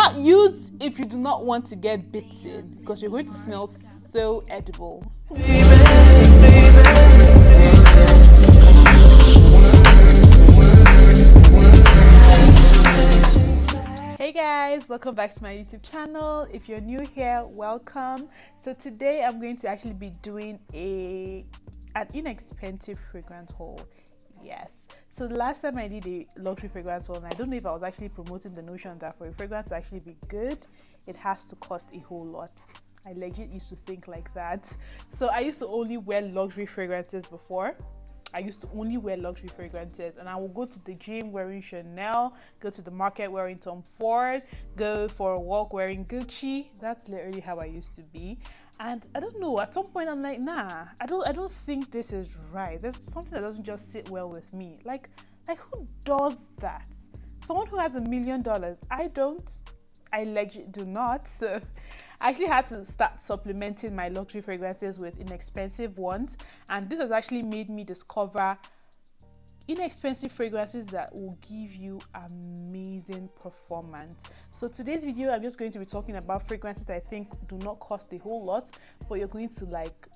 not use if you do not want to get bitten, because you're going to smell so edible. Hey guys, welcome back to my YouTube channel. If you're new here, welcome. So today I'm going to actually be doing an inexpensive fragrance haul. Yes, so the last time I did a luxury fragrance haul, and I don't know if I was actually promoting the notion that for a fragrance to actually be good, it has to cost a whole lot. I legit used to think like that. So I used to only wear luxury fragrances before. I used to only wear luxury fragrances, and I will go to the gym wearing Chanel, go to the market wearing Tom Ford, go for a walk wearing Gucci. That's literally how I used to be. And I don't know, at some point I'm like, nah, I don't think this is right. There's something that doesn't just sit well with me. Like who does that? Someone who has $1 million. I don't. I legit do not. So I actually had to start supplementing my luxury fragrances with inexpensive ones, and this has actually made me discover inexpensive fragrances that will give you amazing performance. So today's video, I'm just going to be talking about fragrances that I think do not cost a whole lot, but you're going to like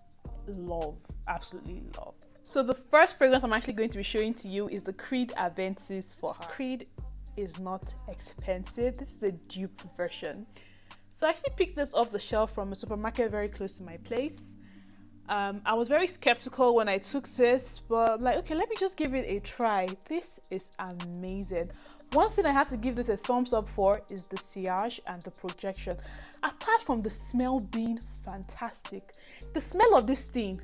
love, absolutely love. So the first fragrance I'm actually going to be showing to you is the Creed Aventus for her. Creed is not expensive. This is a dupe version. So I actually picked this off the shelf from a supermarket very close to my place. I was very skeptical when I took this, but I'm like, okay, let me just give it a try. This is amazing. One thing I have to give this a thumbs up for is the sillage and the projection. Apart from the smell being fantastic, the smell of this thing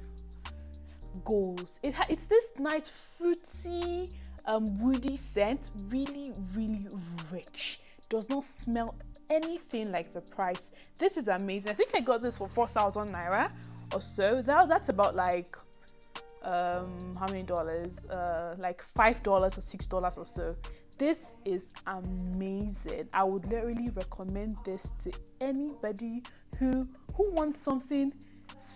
goes. It's this nice fruity, woody scent, really rich. Does not smell anything like the price. This is amazing. I think I got this for 4,000 naira or so. That's about like how many dollars? Like $5 or $6 or so. This is amazing. I would literally recommend this to anybody who wants something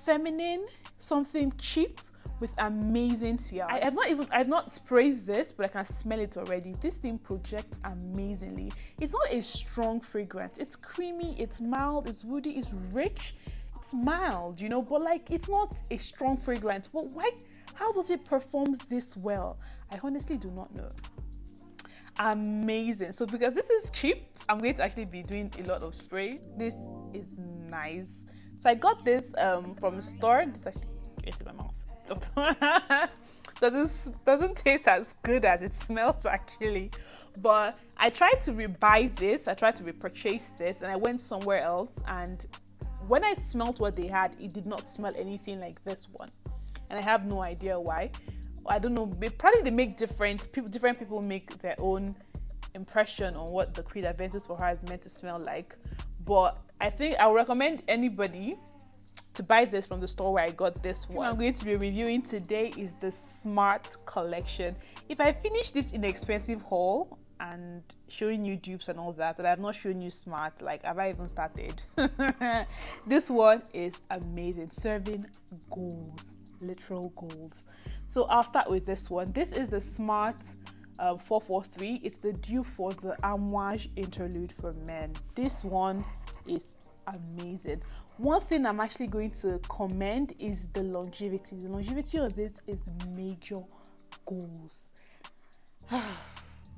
feminine, something cheap with amazing sillage. I've not sprayed this, but I can smell it already. This thing projects amazingly. It's not a strong fragrance. It's creamy, it's mild, it's woody, it's rich, it's mild, you know, but like it's not a strong fragrance. But why? How does it perform this well? I honestly do not know. Amazing. So because this is cheap, I'm going to actually be doing a lot of spray. This is nice. So I got this from a store. This actually gets in my mouth. doesn't taste as good as it smells actually, but I tried to rebuy this, I tried to repurchase this, and I went somewhere else, and when I smelled what they had, it did not smell anything like this one, and I have no idea why. I don't know, probably they make different people make their own impression on what the Creed Aventus for her is meant to smell like, but I think I would recommend anybody to buy this from the store where I got this one. What I'm going to be reviewing today is the Smart collection. If I finish this inexpensive haul and showing you dupes and all that, and I've not shown you Smart, like have I even started? This one is amazing, serving goals, literal goals. So I'll start with this one. This is the Smart 443. It's the dupe for the Amouage interlude for men. This one is amazing. One thing I'm actually going to commend is the longevity. The longevity of this is major goals.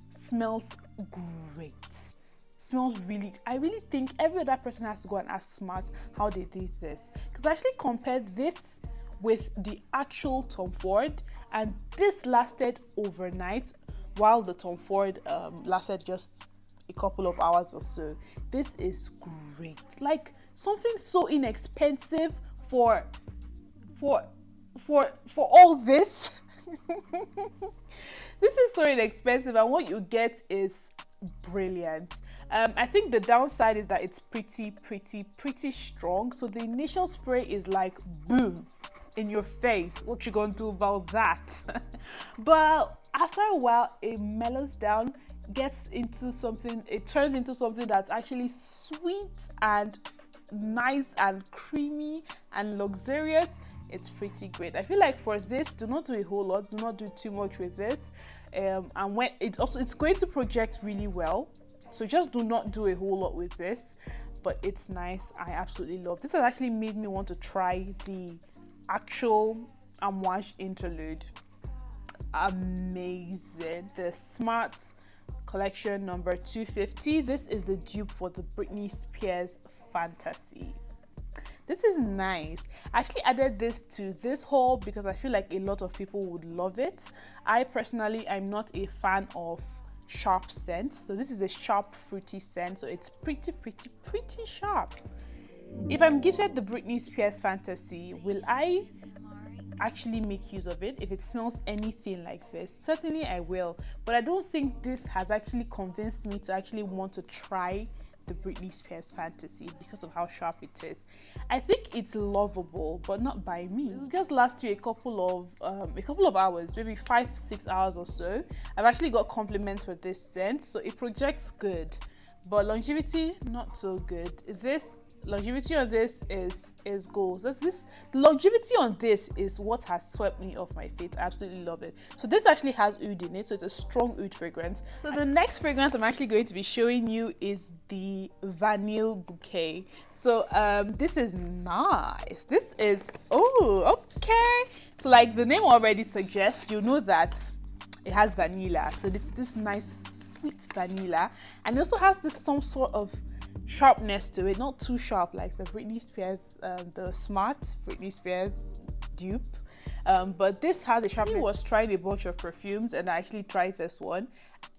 Smells great. Smells really, I really think every other person has to go and ask Smart how they did this. Because I actually compared this with the actual Tom Ford, and this lasted overnight while the Tom Ford lasted just a couple of hours or so. This is great. Like something so inexpensive for all this. This is so inexpensive, and what you get is brilliant. I think the downside is that it's pretty strong. So the initial spray is like boom in your face. What you gonna do about that? But after a while, it mellows down, gets into something, it turns into something that's actually sweet and nice and creamy and luxurious. It's pretty great. I feel like for this, do not do a whole lot, do not do too much with this, and when it's going to project really well. So just do not do a whole lot with this, but it's nice. I absolutely love this. Has actually made me want to try the actual Amouage interlude. Amazing. The Smart collection number 250. This is the dupe for the Britney Spears Fantasy. This is nice. I actually added this to this haul because I feel like a lot of people would love it. I personally am not a fan of sharp scents, so this is a sharp fruity scent, so it's pretty sharp. If I'm gifted the Britney Spears Fantasy, will I actually make use of it? If it smells anything like this, certainly I will, but I don't think this has actually convinced me to actually want to try the Britney Spears Fantasy because of how sharp it is. I think it's lovable, but not by me. It'll just last you a couple of hours, maybe 5-6 hours or so. I've actually got compliments for this scent, so it projects good, but longevity not so good. This longevity on this is gold. The longevity on this is what has swept me off my feet. I absolutely love it. So this actually has oud in it, so it's a strong oud fragrance. So the next fragrance I'm actually going to be showing you is the Vanille Bouquet. So this is nice. This is, oh, okay. So like the name already suggests, you know that it has vanilla. So it's this nice sweet vanilla, and it also has this some sort of sharpness to it, not too sharp like the Britney Spears, the Smart Britney Spears dupe, but this has a sharpness. I was trying a bunch of perfumes and I actually tried this one.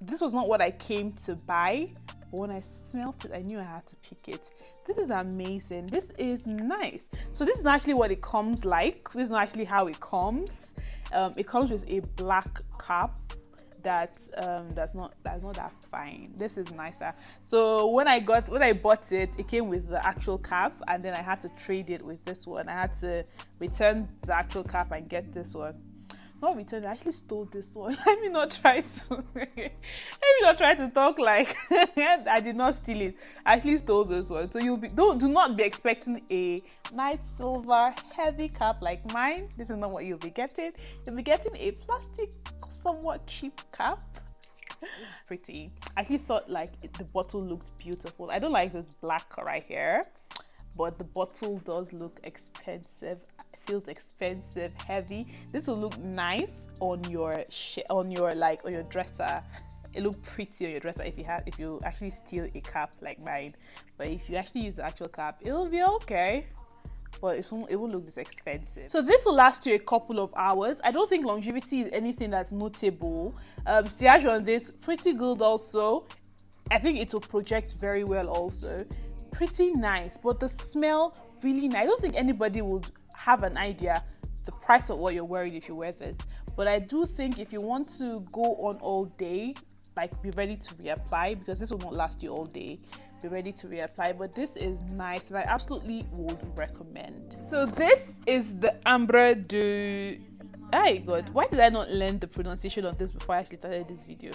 This was not what I came to buy, but when I smelled it, I knew I had to pick it. This is amazing. This is nice. So this is actually what it comes like. This is not actually how it comes. It comes with a black cap that's not that fine. This is nicer. So when I bought it, it came with the actual cap, and then I had to trade it with this one. I had to return the actual cap and get this one. Not return, I actually stole this one. Let me not try to talk like I did not steal it. I actually stole this one. So do not be expecting a nice silver heavy cap like mine. This is not what you'll be getting. You'll be getting a plastic, somewhat cheap cap. This is pretty. I actually thought like the bottle looks beautiful. I don't like this black right here, but the bottle does look expensive. Feels expensive, heavy. This will look nice on your dresser. It look pretty on your dresser if you actually steal a cap like mine. But if you actually use the actual cap, it'll be okay, but it won't look this expensive. So this will last you a couple of hours. I don't think longevity is anything that's notable. Sillage on this pretty good also. I think it will project very well also. Pretty nice, but the smell really nice. I don't think anybody would have an idea the price of what you're wearing if you wear this, but I do think if you want to go on all day, like be ready to reapply, because this will not last you all day, be ready to reapply. But this is nice and I absolutely would recommend. So this is the Arbre De Oh God, why did I not learn the pronunciation of this before I actually started this video?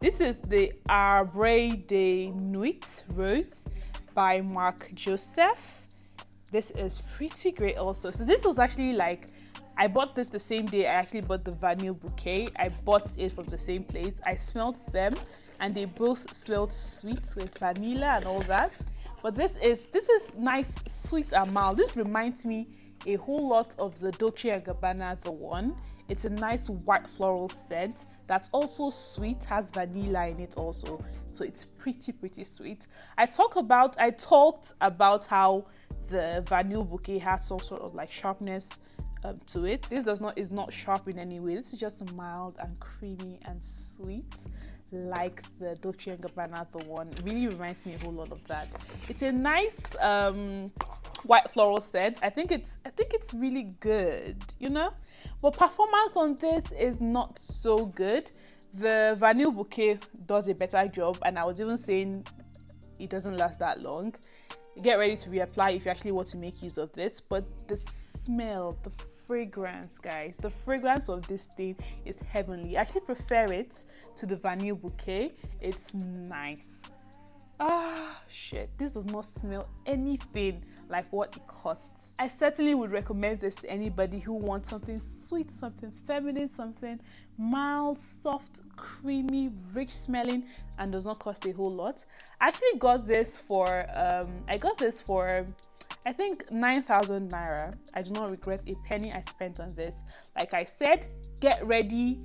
This is the Arbre De Nuit Rose by Marc Joseph. This is pretty great also. So this was actually like, I bought this the same day I actually bought the Vanille Bouquet. I bought it from the same place. I smelled them and they both smelled sweet with vanilla and all that. But this is nice, sweet and mild. This reminds me a whole lot of the Dolce & Gabbana The One. It's a nice white floral scent that's also sweet, has vanilla in it also. So it's pretty sweet. I talked about how the Vanille Bouquet has some sort of like sharpness to it. This is not sharp in any way. This is just mild and creamy and sweet, like the Dolce & Gabbana The One. It really reminds me a whole lot of that. It's a nice white floral scent. I think it's really good, you know. But performance on this is not so good. The Vanille Bouquet does a better job, and I was even saying it doesn't last that long. Get ready to reapply if you actually want to make use of this. But the smell, the fragrance, guys, the fragrance of this thing is heavenly. I actually prefer it to the Vanille Bouquet. It's nice. shit, this does not smell anything like what it costs. I certainly would recommend this to anybody who wants something sweet, something feminine, something mild, soft, creamy, rich smelling, and does not cost a whole lot. I actually got this for I think 9,000 naira. I do not regret a penny I spent on this. Like I said, get ready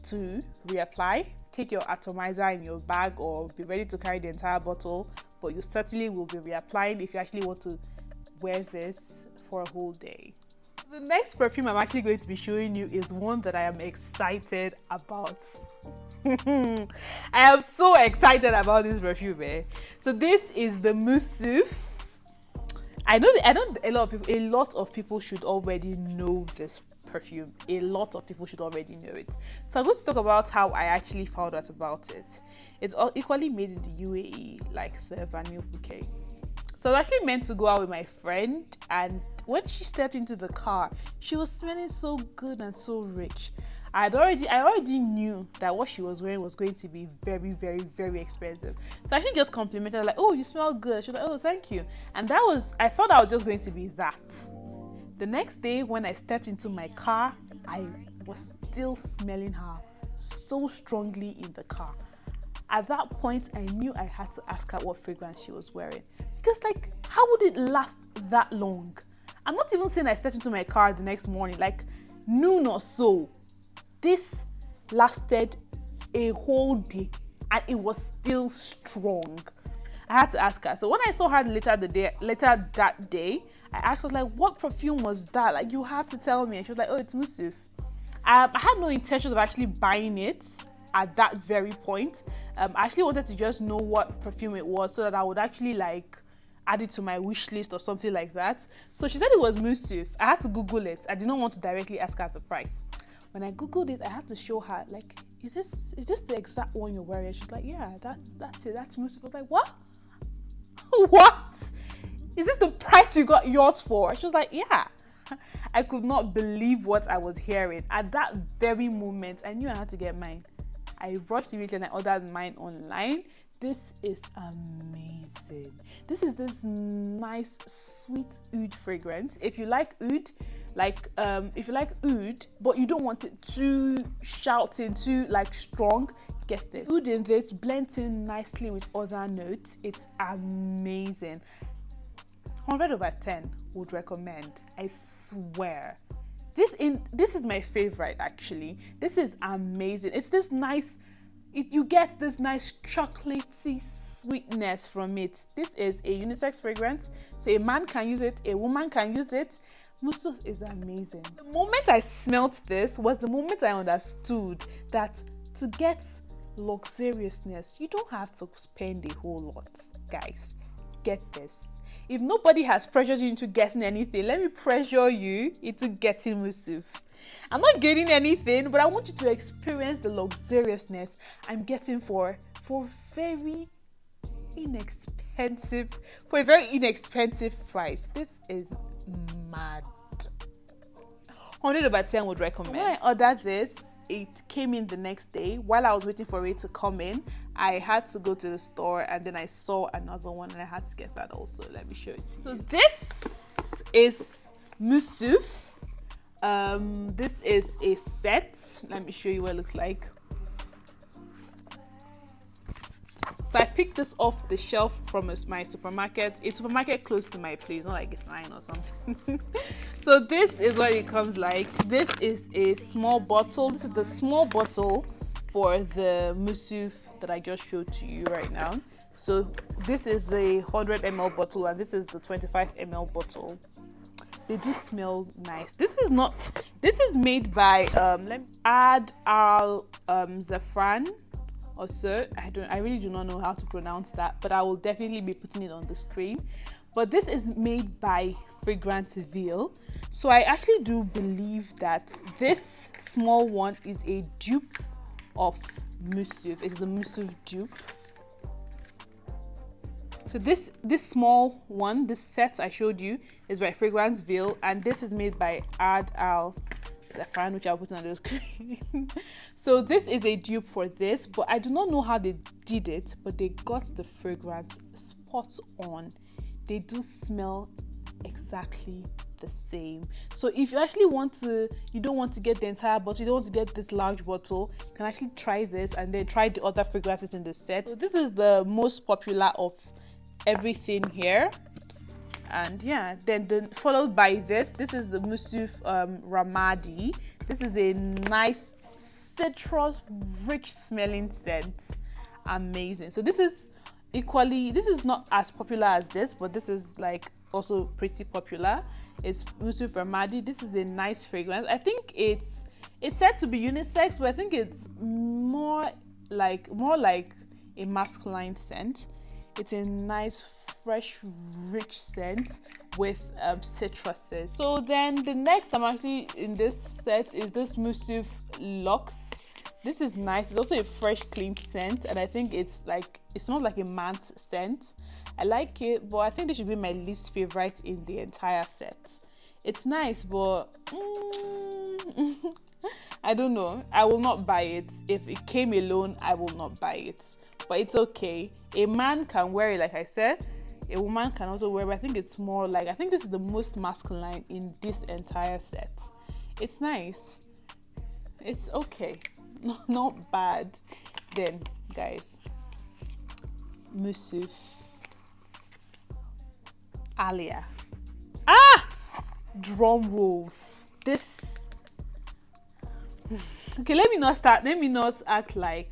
to reapply. Take your atomizer in your bag or be ready to carry the entire bottle, but you certainly will be reapplying if you actually want to wear this for a whole day. The next perfume I'm actually going to be showing you is one that I am excited about. I am so excited about this perfume, eh? So this is the Mousuf. I know a lot of people should already know this perfume. A lot of people should already know it. So I'm going to talk about how I actually found out about it. It's all equally made in the UAE, like the Vanille Bouquet. So I was actually meant to go out with my friend, and when she stepped into the car, she was smelling so good and so rich. I already knew that what she was wearing was going to be very, very, very expensive. So I actually just complimented her, like, oh, you smell good. She was like, oh, thank you. And I thought I was just going to be that. The next day when I stepped into my car, I was still smelling her so strongly in the car. At that point, I knew I had to ask her what fragrance she was wearing. Because, like, how would it last that long? I'm not even saying I stepped into my car the next morning, like noon or so. This lasted a whole day and it was still strong. I had to ask her. So when I saw her later that day, I asked her, like, what perfume was that? Like, you have to tell me. And she was like, oh, it's Mousuf. I had no intentions of actually buying it at that very point. I actually wanted to just know what perfume it was so that I would actually, like, add it to my wish list or something like that. So she said it was Mousuf. I had to Google it. I did not want to directly ask her the price. When I Googled it, I had to show her, like, is this the exact one you're wearing? She's like, yeah, that's it. That's Mousuf. I was like, what? What? Is this the price you got yours for? She was like, yeah. I could not believe what I was hearing. At that very moment, I knew I had to get mine. I rushed immediately and I ordered mine online. This is amazing. This is this nice, sweet oud fragrance. If you like oud, but you don't want it too shouting, too like strong, get this. Oud in this blends in nicely with other notes. It's amazing. 100/10 would recommend. I swear. This is my favorite actually. This is amazing. It's this nice. You get this nice chocolatey sweetness from it. This is a unisex fragrance, so a man can use it, a woman can use it. Mousuf is amazing. The moment I smelt this was the moment I understood that to get luxuriousness, you don't have to spend a whole lot, guys. Get this. If nobody has pressured you into getting anything, let me pressure you into getting Mousuf. I'm not getting anything, but I want you to experience the luxuriousness I'm getting for a very inexpensive price. This is mad. 100/10 would recommend. When I ordered this, it came in the next day. While I was waiting for it to come in, I had to go to the store and then I saw another one and I had to get that also. Let me show it to you. So this is Mousuf. This is a set. Let me show you what it looks like. So I picked this off the shelf from my supermarket. A supermarket close to my place, not like it's mine or something. So this is what it comes like. This is a small bottle. This is the small bottle for the Mousuf that I just showed to you right now. So this is the 100 ml bottle and this is the 25 ml bottle. They do smell nice. This is made by Ard Al Zaafaran or so. I really do not know how to pronounce that, but I will definitely be putting it on the screen. But this is made by Ville. So I actually do believe that this small one is a dupe of Mousuf. It's the Mousuf dupe. So this small one, this set I showed you, is by Ville, and this is made by Ard Al Zaafaran, which I'll put on the screen. So this is a dupe for this, but I do not know how they did it, but they got the fragrance spot on. They do smell exactly the same. So if you actually want to, you don't want to get the entire bottle, you don't want to get this large bottle, you can actually try this and then try the other fragrances in the set. So this is the most popular of everything here. And yeah, then followed by this is the Mousuf Ramadi. This is a nice citrus rich smelling scent. Amazing. So this is not as popular as this, but this is like also pretty popular. It's Mousuf Ramadi. This is a nice fragrance. I think it's said to be unisex, but I think it's more like a masculine scent. It's a nice fresh rich scent with citruses. So then the next I'm actually in this set is this Mousuf Luxe. This is nice. It's also a fresh clean scent, and I think it smells like a man's scent. I like it, but I think this should be my least favorite in the entire set. It's nice, but I don't know. I will not buy it. If it came alone, I will not buy it, but it's okay. A man can wear it, like I said. A woman can also wear it, but I think it's more like, I think this is the most masculine in this entire set. It's nice. It's okay. Not bad. Then, guys, Mousuf Alia. Drum rolls. This. Okay, let me not act like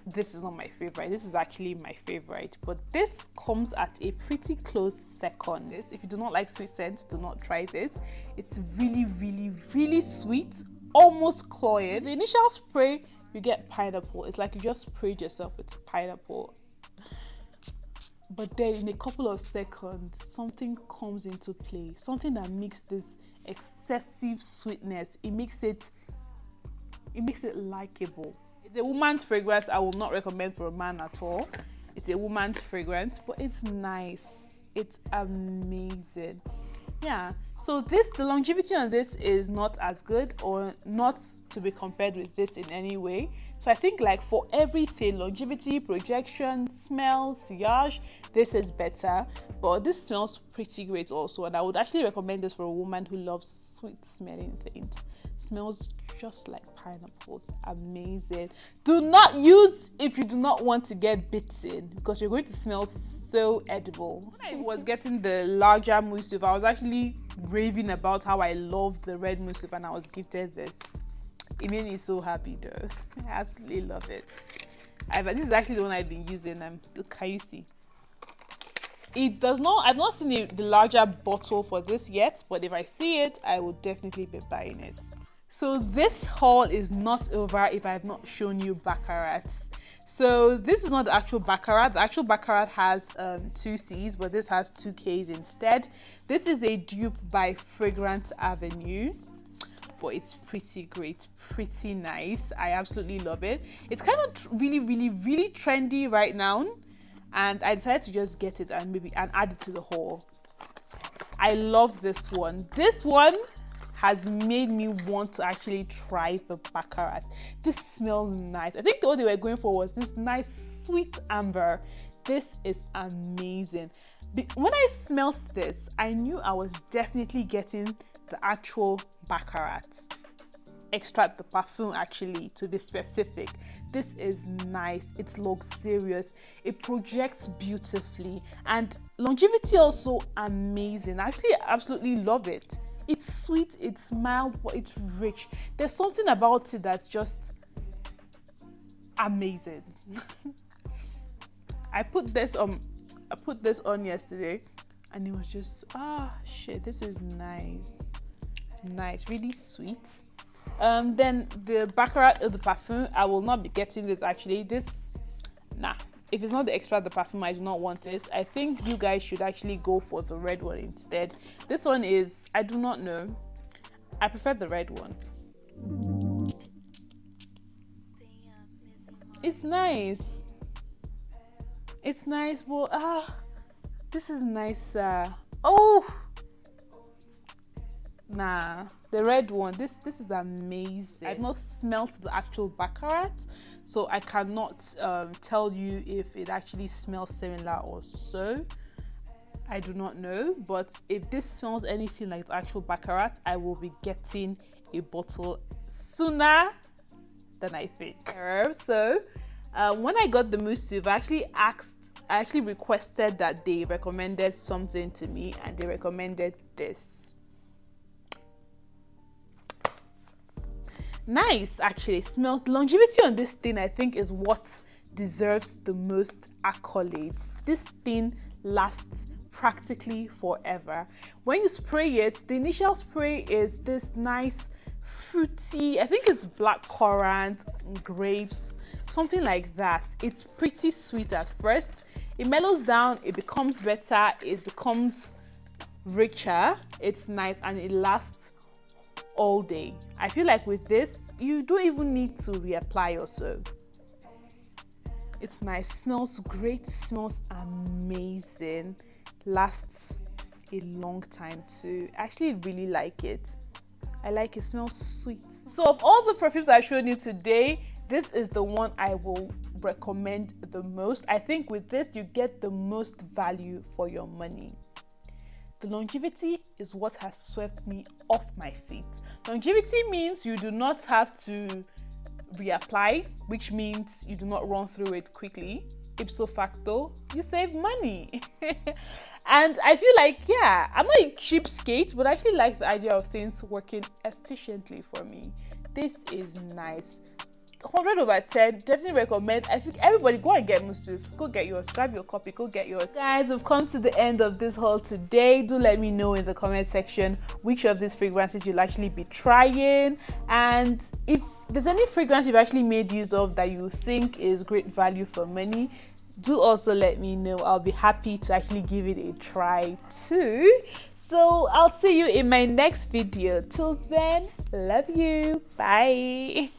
this is not my favorite. This is actually my favorite, but this comes at a pretty close second. This, if you do not like sweet scents, do not try this. It's really, really, really sweet, almost cloying. The initial spray, you get pineapple. It's like you just sprayed yourself with pineapple, but then in a couple of seconds, something comes into play. Something that makes this excessive sweetness. It makes it likable. It's a woman's fragrance. I will not recommend for a man at all. It's a woman's fragrance, but it's nice. It's amazing. Yeah. So the longevity on this is not as good, or not to be compared with this in any way. So I think like for everything, longevity, projection, smell, sillage, this is better. But this smells pretty great also, and I would actually recommend this for a woman who loves sweet smelling things. Smells just like pineapples. Amazing. Do not use if you do not want to get bitten, because you're going to smell so edible. When I was getting the larger Mousuf, I was actually raving about how I love the red Mousuf, and I was gifted this. It made me so happy though. I absolutely love it. This is actually the one I've been using. Can you see? It does not, I've not seen the larger bottle for this yet, but if I see it, I will definitely be buying it. So this haul is not over if I have not shown you Bakkarat. So this is not the actual Bakkarat. The actual Bakkarat has 2 C's, but this has 2 K's instead. This is a dupe by Fragrance Avenue, but it's pretty great, pretty nice. I absolutely love it. It's kind of really, really, really trendy right now, and I decided to just get it and add it to the haul. I love this one. This one has made me want to actually try the Bakkarat. This smells nice. I think what they were going for was this nice sweet amber. This is amazing. When I smelled this, I knew I was definitely getting the actual Bakkarat. Extract, the perfume actually, to be specific. This is nice. It's luxurious. It projects beautifully, and longevity also amazing. I actually absolutely love it. It's sweet, it's mild, but it's rich. There's something about it that's just amazing. I put this on yesterday, and it was just shit. This is nice, really sweet. Then the Bakkarat Eau de Parfum, I will not be getting this actually. If it's not the extra the perfume, I do not want this. I think you guys should actually go for the red one instead. This one is, I do not know. I prefer the red one. It's nice. It's nice, but this is nicer. Oh, Nah, the red one, this is amazing. I've not smelt the actual Bakkarat, so I cannot tell you if it actually smells similar or so. I do not know, but if this smells anything like the actual Bakkarat, I will be getting a bottle sooner than I think. So when I got the Mousuf, I actually requested that they recommended something to me, and they recommended this. Nice, actually. It smells. Longevity on this thing, I think, is what deserves the most accolades. This thing lasts practically forever. When you spray it, the initial spray is this nice fruity, I think it's black currant, grapes, something like that. It's pretty sweet at first. It mellows down, it becomes better, it becomes richer, it's nice, and it lasts all day. I feel like with this, you don't even need to reapply or so. It's nice, smells great, smells amazing, lasts a long time too. I actually really like it. I like it, smells sweet. So of all the perfumes I showed you today, this is the one I will recommend the most. I think with this, you get the most value for your money. The longevity is what has swept me off my feet. Longevity means you do not have to reapply, which means you do not run through it quickly. Ipso facto, you save money. And I feel like, yeah, I'm not a cheapskate, but I actually like the idea of things working efficiently for me. This is nice. 100/10, definitely recommend. I think everybody go and get Mousuf. Go get yours, grab your copy, go get yours. Guys, we've come to the end of this haul today. Do let me know in the comment section which of these fragrances you'll actually be trying, and if there's any fragrance you've actually made use of that you think is great value for money, do also let me know. I'll be happy to actually give it a try too. So I'll see you in my next video. Till then, love you, bye.